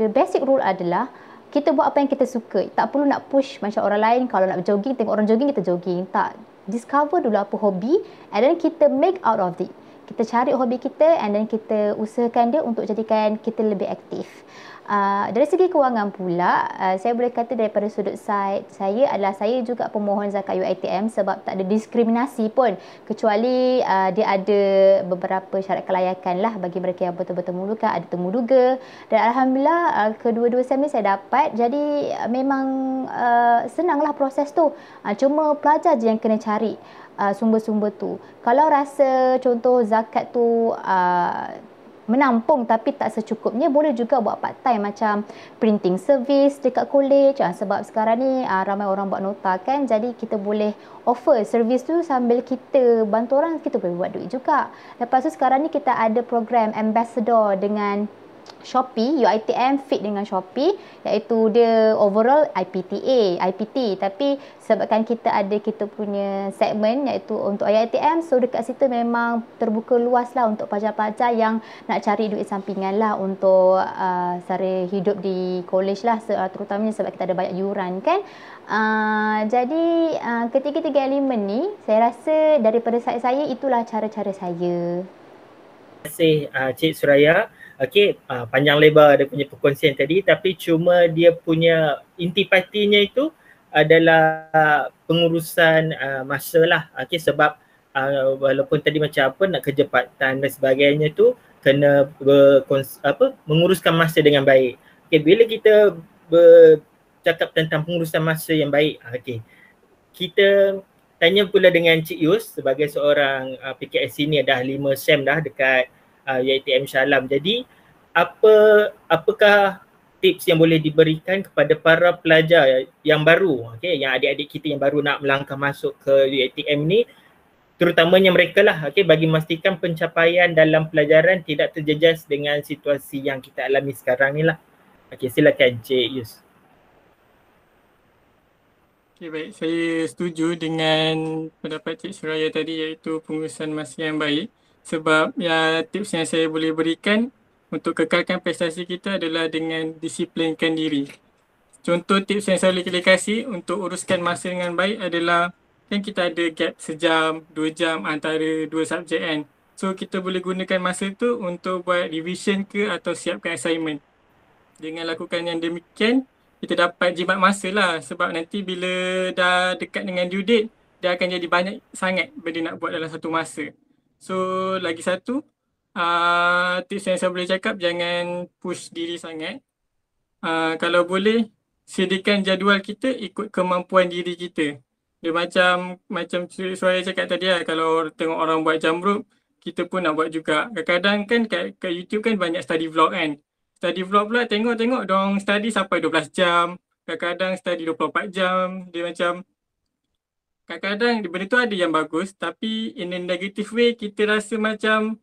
the basic rule adalah kita buat apa yang kita suka. Tak perlu nak push macam orang lain. Kalau nak jogging, tengok orang jogging, kita jogging. Tak. Discover dulu apa hobi and then kita make out of it. Kita cari hobi kita and then kita usahakan dia untuk jadikan kita lebih aktif. Dari segi kewangan pula, saya boleh kata daripada sudut side saya adalah saya juga pemohon zakat UiTM sebab tak ada diskriminasi pun, kecuali dia ada beberapa syarat kelayakan lah bagi mereka yang betul-betul memerlukan, ada temuduga, dan Alhamdulillah kedua-dua SEM ni saya dapat. Jadi memang senanglah proses tu, cuma pelajar je yang kena cari sumber-sumber tu. Kalau rasa contoh zakat tu menampung tapi tak secukupnya, boleh juga buat part time macam printing service dekat college, sebab sekarang ni ramai orang buat nota kan, jadi kita boleh offer service tu sambil kita bantu orang, kita boleh buat duit juga. Lepas tu sekarang ni kita ada program ambassador dengan Shopee, UiTM fit dengan Shopee, iaitu dia overall IPT, tapi sebabkan kita ada kita punya segmen iaitu untuk UiTM, so dekat situ memang terbuka luas lah untuk pelajar-pelajar yang nak cari duit sampingan lah untuk sara hidup di college lah, terutamanya sebab kita ada banyak yuran kan. Jadi ketiga-tiga elemen ni saya rasa daripada saya itulah cara-cara saya. Terima kasih Cik Suraya. Okey, panjang lebar dia punya perkongsian tadi, tapi cuma dia punya intipatinya itu adalah pengurusan masa lah. Okey, sebab walaupun tadi macam apa nak kerja part time dan sebagainya tu kena menguruskan masa dengan baik. Okey, bila kita bercakap tentang pengurusan masa yang baik, okey, kita tanya pula dengan Cik Yus sebagai seorang PKS senior, dah 5 SEM dah dekat UiTM Shah Alam. Jadi apakah tips yang boleh diberikan kepada para pelajar yang baru, yang adik-adik kita yang baru nak melangkah masuk ke UiTM ni, terutamanya mereka lah, bagi memastikan pencapaian dalam pelajaran tidak terjejas dengan situasi yang kita alami sekarang ni lah. Silakan Cik Yus. Baik, saya setuju dengan pendapat Cik Suraya tadi, iaitu pengurusan masa yang baik. Sebab tips yang saya boleh berikan untuk kekalkan prestasi kita adalah dengan disiplinkan diri. Contoh tips yang saya boleh kasih untuk uruskan masa dengan baik adalah, kan kita ada gap sejam, 2 jam antara 2 subjek kan. So kita boleh gunakan masa tu untuk buat revision ke atau siapkan assignment. Dengan lakukan yang demikian, kita dapat jimat masa lah, sebab nanti bila dah dekat dengan due date, dia akan jadi banyak sangat benda nak buat dalam satu masa. So lagi satu, tips yang saya boleh cakap, jangan push diri sangat. Kalau boleh, sediakan jadual kita ikut kemampuan diri kita. Dia macam saya cakap tadi lah, kalau tengok orang buat jam rope, kita pun nak buat juga. Kadang-kadang kan kat YouTube kan banyak study vlog kan. Study vlog pula tengok diorang study sampai 12 jam. Kadang-kadang study 24 jam. Dia macam, kadang-kadang benda tu ada yang bagus, tapi in a negative way kita rasa macam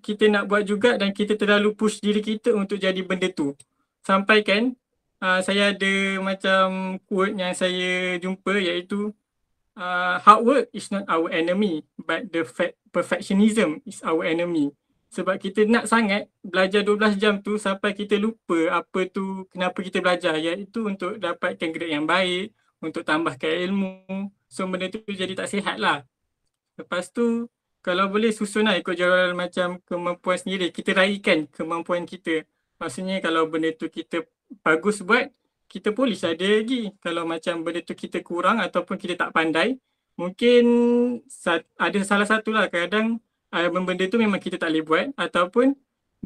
kita nak buat juga dan kita terlalu push diri kita untuk jadi benda tu. Sampai kan saya ada macam quote yang saya jumpa, iaitu hard work is not our enemy, but the perfectionism is our enemy. Sebab kita nak sangat belajar 12 jam tu sampai kita lupa apa tu, kenapa kita belajar, iaitu untuk dapatkan grade yang baik, untuk tambahkan ilmu. So benda tu jadi tak sihat lah. Lepas tu kalau boleh susun lah ikut jadual macam kemampuan sendiri. Kita raikan kemampuan kita. Maksudnya kalau benda tu kita bagus buat, kita polish ada lagi. Kalau macam benda tu kita kurang ataupun kita tak pandai, mungkin ada salah satu lah, kadang benda tu memang kita tak boleh buat, ataupun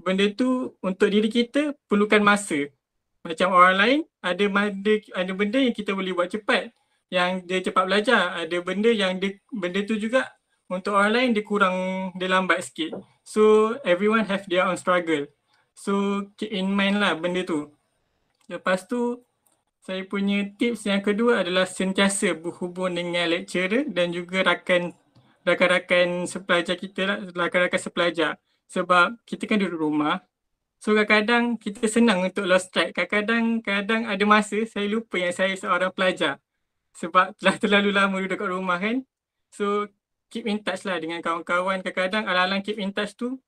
benda tu untuk diri kita perlukan masa. Macam orang lain ada benda yang kita boleh buat cepat, yang dia cepat belajar. Ada benda yang benda tu juga untuk orang lain dia lambat sikit. So everyone have their own struggle. So keep in mind lah benda tu. Lepas tu saya punya tips yang kedua adalah sentiasa berhubung dengan lecturer dan juga rakan-rakan sepelajar kita lah, rakan-rakan sepelajar. Sebab kita kan duduk rumah. So kadang-kadang kita senang untuk lost track. Kadang-kadang ada masa saya lupa yang saya seorang pelajar. Sebab telah terlalu lama duduk kat rumah kan. So keep in touch lah dengan kawan-kawan. Kadang-kadang alang-alang keep in touch tu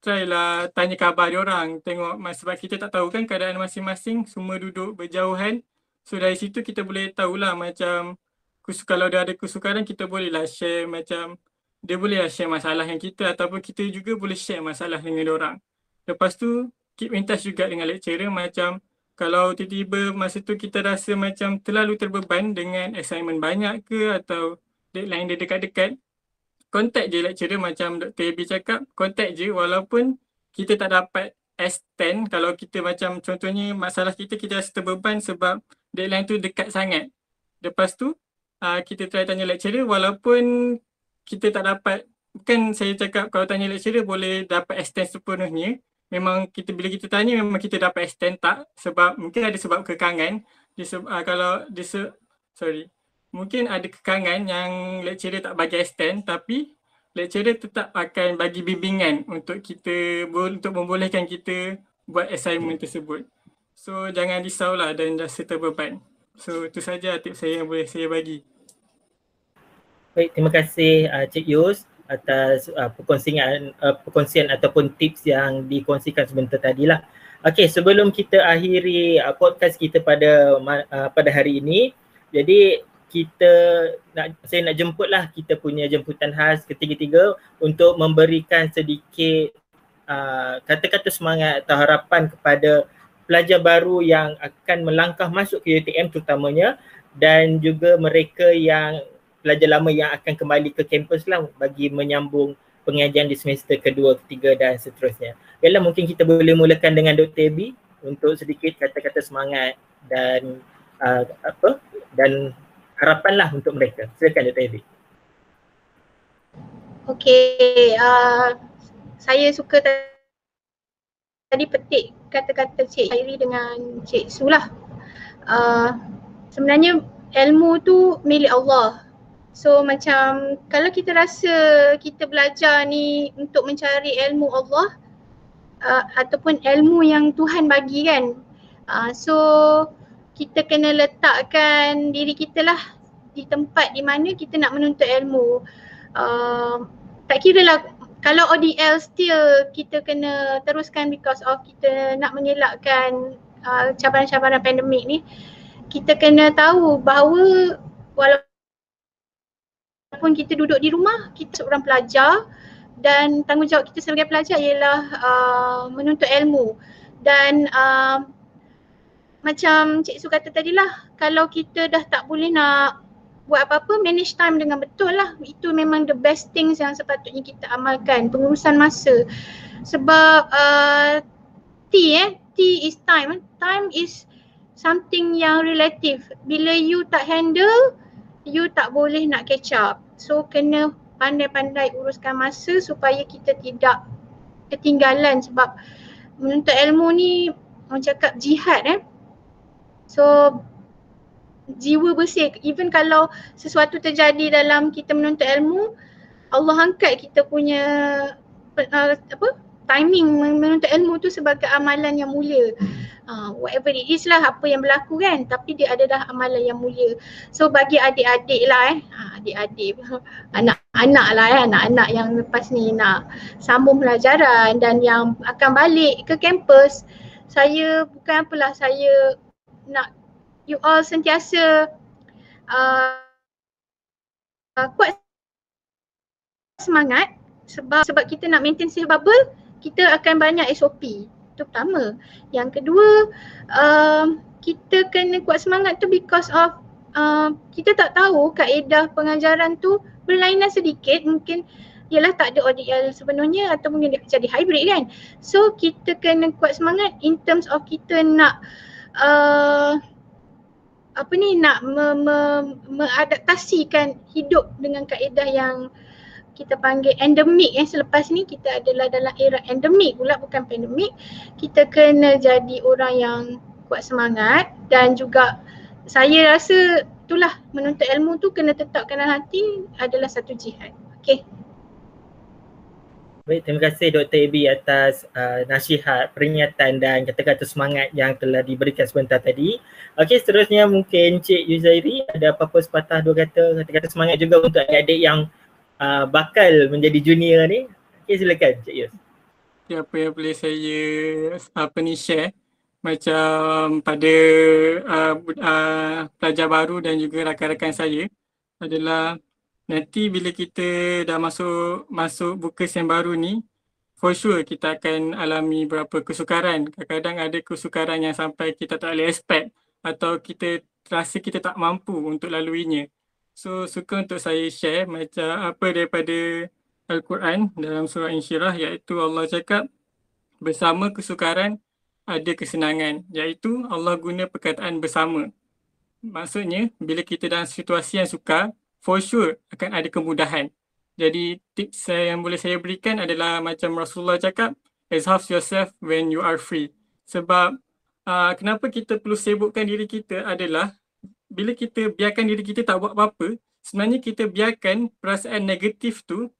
try lah tanya khabar dia orang. Tengok sebab kita tak tahu kan keadaan masing-masing, semua duduk berjauhan. So dari situ kita boleh tahulah macam kalau dia ada kesukaran kita boleh lah share macam dia boleh lah share masalah yang kita ataupun kita juga boleh share masalah dengan dia orang. Lepas tu keep in touch juga dengan lecturer macam kalau tiba-tiba masa tu kita rasa macam terlalu terbeban dengan assignment banyak ke atau deadline dia dekat-dekat, contact je lecturer macam Dr. Abi cakap, contact je walaupun kita tak dapat extend kalau kita macam contohnya masalah kita rasa terbeban sebab deadline tu dekat sangat. Lepas tu kita try tanya lecturer walaupun kita tak dapat, bukan saya cakap kalau tanya lecturer boleh dapat extend sepenuhnya. Memang bila kita tanya memang kita dapat extend tak sebab mungkin ada sebab kekangan. Mungkin ada kekangan yang lecturer tak bagi extend tapi lecturer tetap akan bagi bimbingan untuk kita untuk membolehkan kita buat assignment tersebut. So jangan risaulah dan rasa terbeban. So itu saja tips saya yang boleh saya bagi. Baik, terima kasih Cik Yus atas perkongsian ataupun tips yang dikongsikan sebentar tadilah. Okey, sebelum kita akhiri podcast kita pada hari ini, jadi saya nak jemputlah kita punya jemputan khas ketiga-tiga untuk memberikan sedikit kata-kata semangat atau harapan kepada pelajar baru yang akan melangkah masuk ke UiTM terutamanya dan juga mereka yang pelajar lama yang akan kembali ke kampus lah bagi menyambung pengajian di semester kedua, ketiga dan seterusnya. Yalah, mungkin kita boleh mulakan dengan Dr. Abi untuk sedikit kata-kata semangat dan dan harapan lah untuk mereka. Silakan Dr. Abi. Okey, saya suka tadi petik kata-kata Cik Khairi dengan Cik Su lah. Sebenarnya ilmu tu milik Allah. So macam kalau kita rasa kita belajar ni untuk mencari ilmu Allah ataupun ilmu yang Tuhan bagi kan. So kita kena letakkan diri kita lah di tempat di mana kita nak menuntut ilmu. Tak kira lah kalau ODL still kita kena teruskan because of kita nak mengelakkan cabaran-cabaran pandemik ni. Kita kena tahu bahawa walaupun kita duduk di rumah, kita seorang pelajar dan tanggungjawab kita sebagai pelajar ialah menuntut ilmu. Dan macam Cik Su kata tadi lah, kalau kita dah tak boleh nak buat apa-apa, manage time dengan betul lah. Itu memang the best things yang sepatutnya kita amalkan, pengurusan masa. Sebab T is time. Time is something yang relative. Bila you tak handle, you tak boleh nak catch up. So kena pandai-pandai uruskan masa supaya kita tidak ketinggalan sebab menuntut ilmu ni orang cakap jihad So jiwa bersih, even kalau sesuatu terjadi dalam kita menuntut ilmu, Allah angkat kita punya timing menuntut ilmu tu sebagai amalan yang mulia. Whatever it is lah apa yang berlaku kan, tapi dia adalah amalan yang mulia. So bagi adik-adik lah adik-adik, anak-anak lah anak-anak yang lepas ni nak sambung pelajaran dan yang akan balik ke kampus, saya nak you all sentiasa kuat semangat sebab kita nak maintain safe bubble, kita akan banyak SOP. Itu pertama. Yang kedua, kita kena kuat semangat tu because of kita tak tahu kaedah pengajaran tu berlainan sedikit, mungkin ialah tak ada ODL sepenuhnya atau mungkin dia jadi hybrid kan. So kita kena kuat semangat in terms of kita nak mengadaptasikan hidup dengan kaedah yang kita panggil endemik selepas ni. Kita adalah dalam era endemik pula, bukan pandemik. Kita kena jadi orang yang kuat semangat dan juga saya rasa itulah menuntut ilmu tu kena tetapkan dalam hati adalah satu jihad. Okey. Baik, terima kasih Dr. Abi atas nasihat, peringatan dan kata-kata semangat yang telah diberikan sebentar tadi. Okey, seterusnya mungkin Cik Yuzairi ada apa-apa sepatah dua kata-kata semangat juga untuk adik-adik yang bakal menjadi junior ni. Okey, silakan Cik Yus. apa yang boleh saya share macam pada pelajar baru dan juga rakan-rakan saya adalah nanti bila kita dah masuk buka sem baru ni, for sure kita akan alami beberapa kesukaran. Kadang-kadang ada kesukaran yang sampai kita tak boleh expect atau kita rasa kita tak mampu untuk laluinya. So suka untuk saya share macam apa daripada Al-Quran dalam surah Insyirah, iaitu Allah cakap bersama kesukaran ada kesenangan, iaitu Allah guna perkataan bersama. Maksudnya bila kita dalam situasi yang sukar, for sure akan ada kemudahan. Jadi tips yang boleh saya berikan adalah macam Rasulullah cakap, exhaust yourself when you are free. Sebab kenapa kita perlu sibukkan diri kita adalah bila kita biarkan diri kita tak buat apa-apa, sebenarnya kita biarkan perasaan negatif tu,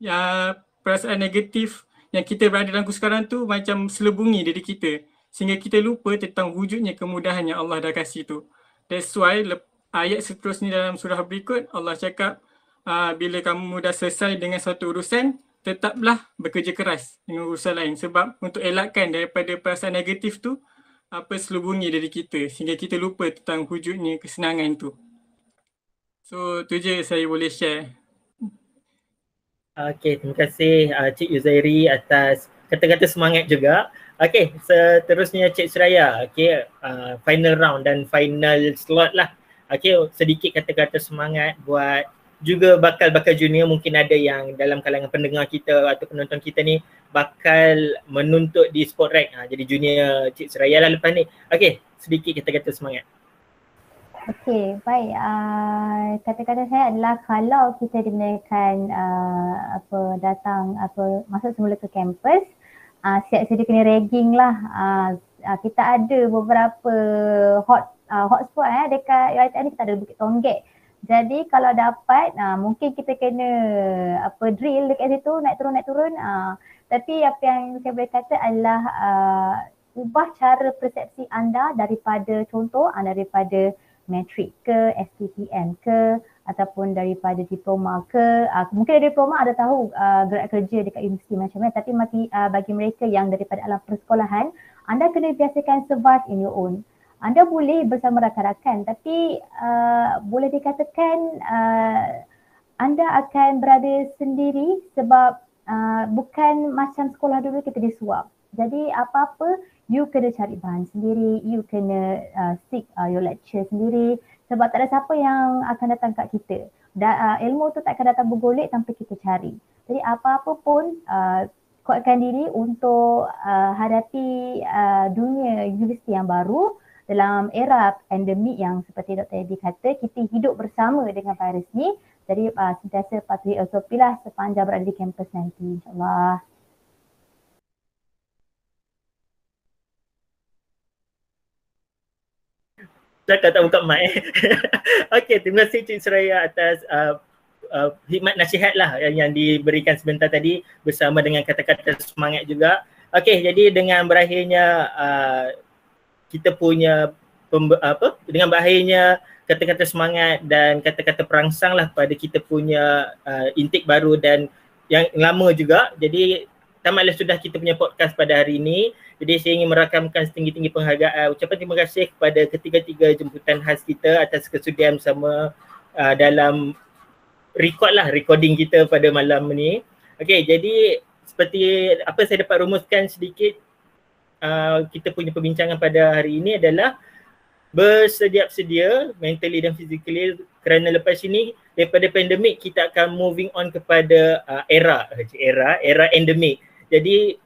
perasaan negatif yang kita berada dalam kesukaran tu macam selubungi diri kita. Sehingga kita lupa tentang wujudnya kemudahan yang Allah dah kasih tu. That's why ayat seterusnya dalam surah berikut Allah cakap bila kamu dah selesai dengan satu urusan, tetaplah bekerja keras dengan urusan lain. Sebab untuk elakkan daripada perasaan negatif tu, selubungi dari kita sehingga kita lupa tentang wujudnya kesenangan tu. So tu je saya boleh share. Okay, terima kasih Cik Yuzairi atas kata-kata semangat juga. Okay, seterusnya Cik Suraya. Okay, final round dan final slot lah. Okay, sedikit kata-kata semangat buat juga bakal junior. Mungkin ada yang dalam kalangan pendengar kita atau penonton kita ni bakal menuntut di Sport Rec. Jadi junior Cik Suraya lah lepas ni. Okay, sedikit kata-kata semangat. Okey, baik. Kata-kata saya adalah kalau kita dibenarkan masuk semula ke kampus, siap sedia kena ragging lah. Kita ada beberapa hotspot dekat UiTM ni, kita ada Bukit Tonggek. Jadi kalau dapat mungkin kita kena drill dekat situ, naik turun. Tapi apa yang saya boleh kata adalah ubah cara persepsi anda daripada matrik ke, SPTM ke, ataupun daripada diploma ke. Mungkin dari diploma ada tahu gerak kerja dekat universiti macam mana, tapi bagi mereka yang daripada alam persekolahan, anda kena biasakan survive in your own. Anda boleh bersama rakan-rakan, tapi boleh dikatakan anda akan berada sendiri sebab bukan macam sekolah dulu kita disuap. Jadi apa-apa you kena cari bahan sendiri, you kena seek your lecture sendiri sebab tak ada siapa yang akan datang kat kita. Ilmu tu tak akan datang bergolek tanpa kita cari. Jadi apa-apa pun kuatkan diri untuk hadapi dunia universiti yang baru dalam era pandemik yang seperti Dr. Ebi kata, kita hidup bersama dengan virus ni. Jadi sentiasa patuhi SOP lah sepanjang berada di kampus nanti, insyaAllah. Tak buka mic. Okay, terima kasih Cik Suraya atas khidmat nasihat lah yang diberikan sebentar tadi bersama dengan kata-kata semangat juga. Okay, jadi dengan berakhirnya kita punya dengan berakhirnya kata-kata semangat dan kata-kata perangsang lah pada kita punya intake baru dan yang lama juga. Jadi tamatlah sudah kita punya podcast pada hari ini. Jadi saya ingin merakamkan setinggi-tinggi penghargaan, ucapan terima kasih kepada ketiga-tiga jemputan khas kita atas kesudian bersama dalam recording kita pada malam ni. Okey, jadi seperti apa saya dapat rumuskan sedikit, kita punya perbincangan pada hari ini adalah bersedia-sedia mentally dan physically, kerana lepas ini daripada pandemik kita akan moving on kepada era endemik. Jadi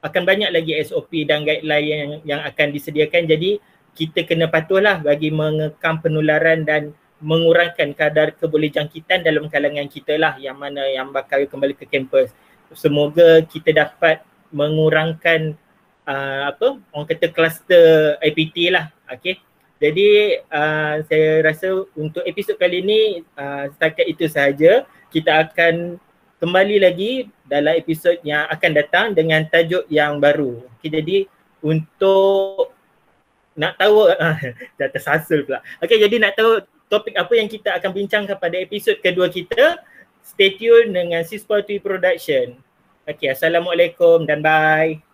akan banyak lagi SOP dan guideline yang akan disediakan. Jadi kita kena patuhlah bagi mengekang penularan dan mengurangkan kadar kebolehjangkitan dalam kalangan kita lah yang mana yang bakal kembali ke kampus. Semoga kita dapat mengurangkan orang kata kluster IPT lah. Okay. Jadi saya rasa untuk episod kali ini setakat itu sahaja. Kita akan kembali lagi dalam episod yang akan datang dengan tajuk yang baru. Okay, jadi untuk nak tahu, dah tersasul pula. Okay, jadi nak tahu topik apa yang kita akan bincangkan pada episod kedua kita, stay tune dengan Sispa TV Production. Okey, Assalamualaikum dan bye.